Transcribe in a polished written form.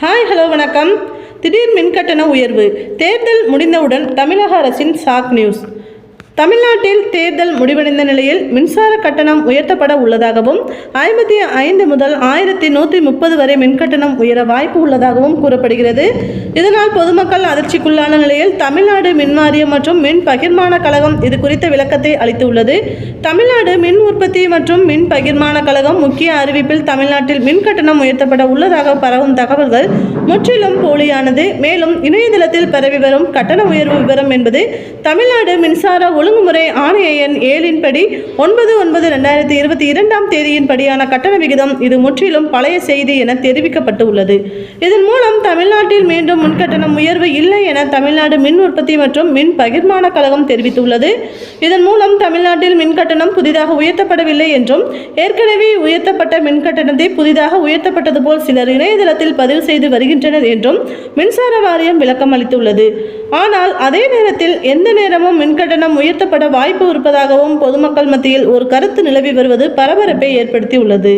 Hi hello வணக்கம். திடீர் மின்கட்டண உயர்வு. தேர்தல் முடிந்தவுடன் தமிழக அரசின் ஷாக் நியூஸ். தமிழ்நாட்டில் தேர்தல் முடிவடைந்த நிலையில் மின்சார கட்டணம் உயர்த்தப்பட உள்ளதாகவும் 55 முதல் 1130 வரை மின்கட்டணம் உயர வாய்ப்பு உள்ளதாகவும் கூறப்படுகிறது. இதனால் பொதுமக்கள் அதிர்ச்சிக்குள்ளான நிலையில் தமிழ்நாடு மின் வாரியம் மற்றும் மின் பகிர்மான கழகம் இது குறித்த விளக்கத்தை அளித்துள்ளது. தமிழ்நாடு மின் உற்பத்தி மற்றும் மின் பகிர்மான கழகம் முக்கிய அறிவிப்பில் தமிழ்நாட்டில் மின் கட்டணம் உயர்த்தப்பட உள்ளதாக பரவும் தகவல்கள் முற்றிலும் போலியானது. மேலும் இணையதளத்தில் பரவி வரும் கட்டண உயர்வு விவரம் என்பது தமிழ்நாடு மின்சார ஒழுங்குமுறை ஆணைய எண் 7 படி 9/9/2022 தேதியின் படியான கட்டண விகிதம். இது முற்றிலும் பழைய செய்தி என தெரிவிக்கப்பட்டு உள்ளது. இதன் மூலம் தமிழ்நாட்டில் மீண்டும் மின்கட்டணம் உயர்வு இல்லை என தமிழ்நாடு மின் உற்பத்தி மற்றும் மின் பகிர்மான கழகம் தெரிவித்துள்ளது. இதன் மூலம் தமிழ்நாட்டில் மின்கட்டணம் புதிதாக உயர்த்தப்படவில்லை என்றும் ஏற்கனவே உயர்த்தப்பட்ட மின்கட்டணத்தை புதிதாக உயர்த்தப்பட்டது போல் சிலர் இணையதளத்தில் பதிவு செய்து வருகின்றனர் என்றும் மின்சார வாரியம் விளக்கம் அளித்துள்ளது. ஆனால் அதே நேரத்தில் எந்த நேரமும் மின்கட்டணம் உயர்த்தப்பட வாய்ப்பு இருப்பதாகவும் பொதுமக்கள் மத்தியில் ஒரு கருத்து நிலவி வருவது பரபரப்பை ஏற்படுத்தி உள்ளது.